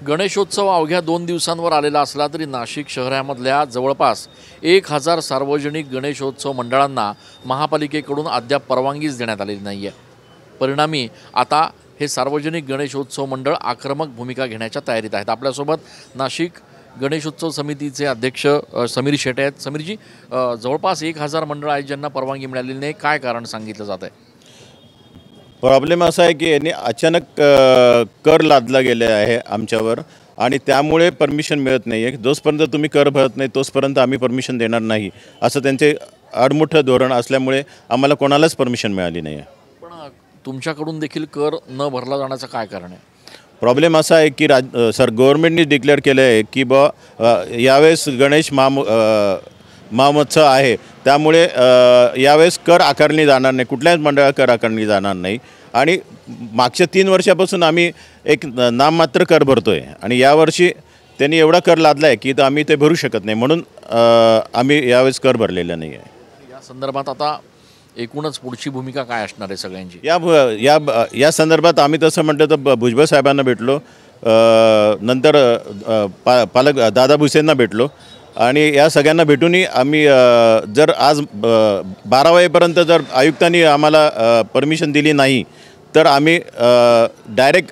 गणेशोत्सव अवघ्या 2 दिवसांवर आलेला असला तरी नाशिक शहरामधल्या जवळपास 1000 सार्वजनिक गणेशोत्सव मंडळांना महापालिकेकडून अद्याप परवानगीच देण्यात आलेली नाही आहे। परिणामी आता हे सार्वजनिक गणेशोत्सव मंडळ आक्रमक भूमिका घेण्याच्या तयारीत आहेत। आपल्यासोबत नाशिक गणेशोत्सव समितीचे अध्यक्ष समीर शेटे आहेत। समीरजी, जवळपास 1000 मंडळ आहेत ज्यांना परवानगी मिळालेली नाही, काय कारण सांगितलं जात आहे? प्रॉब्लेम असा आहे की यांनी अचानक कर लादला गेले आहे आमच्यावर आणि त्यामुळे परमिशन मिळत नाही आहे। जोपर्यंत तुम्ही कर भरत नाही तोपर्यंत आम्ही परमिशन देणार नाही असं त्यांचे आडमुठं धोरण असल्यामुळे आम्हाला कोणालाच परमिशन मिळाली नाही आहे। पण तुमच्याकडून देखील कर न भरला जाण्याचं काय कारण आहे? प्रॉब्लेम असा आहे की गव्हर्नमेंटने डिक्लेअर केलं आहे की यावेळेस गणेश महोत्सव आहे, त्यामुळे यावेळेस कर आकारणी जाणार नाही, कुठल्याच मंडळाला कर आकारणी जाणार नाही। आणि मागच्या 3 वर्षापासून आम्ही एक नाममात्र कर भरतो आहे आणि यावर्षी त्यांनी एवढा कर लादला आहे की आम्ही ते भरू शकत नाही, म्हणून आम्ही यावेळेस कर भरलेला नाही आहे। या संदर्भात आता एकूणच पुढची भूमिका काय असणार आहे सगळ्यांची? या संदर्भात आम्ही तसं म्हटलं तर भुजबळ साहेबांना भेटलो, नंतर पालक दादा भुसेंना भेटलो आणि या सगळ्यांना भेटूनही आम्ही जर आज 12 वाजेपर्यंत जर आयुक्तांनी आम्हाला परमिशन दिली नाही तर आम्ही डायरेक्ट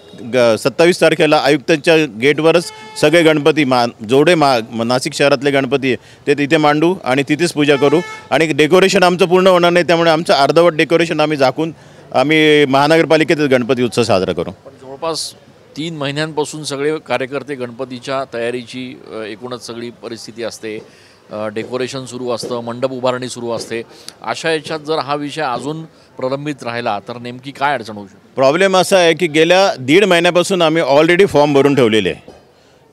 27 तारखेला आयुक्तांच्या गेटवरच सगळे गणपती जेवढे नाशिक शहरातले गणपती ते तिथे मांडू आणि तिथेच पूजा करू आणि डेकोरेशन आमचं पूर्ण होणार नाही, त्यामुळे आमचं अर्धवट डेकोरेशन आम्ही झाकून आम्ही महानगरपालिकेतच गणपती उत्सव साजरा करू। पण जवळपास 3 महिन्यांपासून सगळे कार्यकर्ते गणपतीच्या तयारीची एकूणच सगळी परिस्थिती असते, डेकोरेशन सुरू असतं, मंडप उभारणी सुरू असते। अशा याच्यात जर हा विषय अजून प्रलंबित राहिला तर नेमकी काय अडचण होऊ शकते? प्रॉब्लेम असा आहे की गेल्या 1.5 महिन्यापासून आम्ही ऑलरेडी फॉर्म भरून ठेवलेले आहे।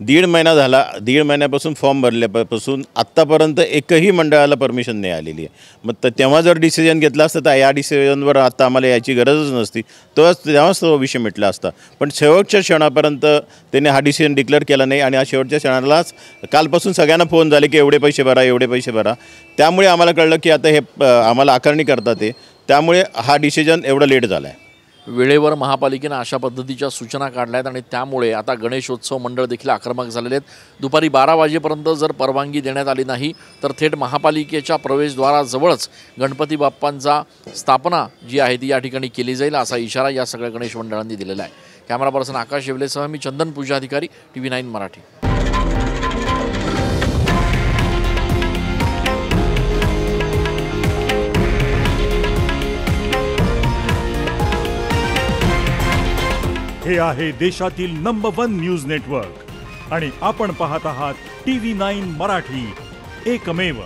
1.5 महिना झाला, 1.5 महिन्यापासून फॉर्म भरल्यापासून आत्तापर्यंत एकही मंडळाला परमिशन नाही आलेली आहे। मग तेव्हा जर डिसिजन घेतला असतं तर या डिसिजनवर आता आम्हाला याची गरजच नसती, तेव्हाच तो विषय मिटला असता। पण शेवटच्या क्षणापर्यंत त्यांनी हा डिसिजन डिक्लेअर केला नाही आणि शेवटच्या क्षणालाच कालपासून सगळ्यांना फोन झाले की एवढे पैसे भरा, एवढे पैसे भरा। त्यामुळे आम्हाला कळलं की आता हे आम्हाला आकारणी करतात ते, त्यामुळे हा डिसिजन एवढा लेट झाला आहे। वेळेवर महापालिकेनं अशा पद्धतीच्या सूचना काढल्या आहेत आणि त्यामुळे आता गणेशोत्सव मंडळ देखील आक्रमक झालेले आहेत। दुपारी 12 वाजेपर्यंत जर परवानगी देण्यात आली नाही तर थेट महापालिकेच्या प्रवेशद्वाराजवळच गणपती बाप्पांचा स्थापना जी आहे ती या ठिकाणी केली जाईल असा इशारा या सगळ्या गणेश मंडळांनी दिलेला आहे। कॅमेरा पर्सन आकाश येवलेसह मी चंदन पूजा अधिकारी, TV9 मराठी। हे आहे देशातील नंबर 1 न्यूज नेटवर्क आणि आपण पाहत आहात TV9 मराठी, एकमेव।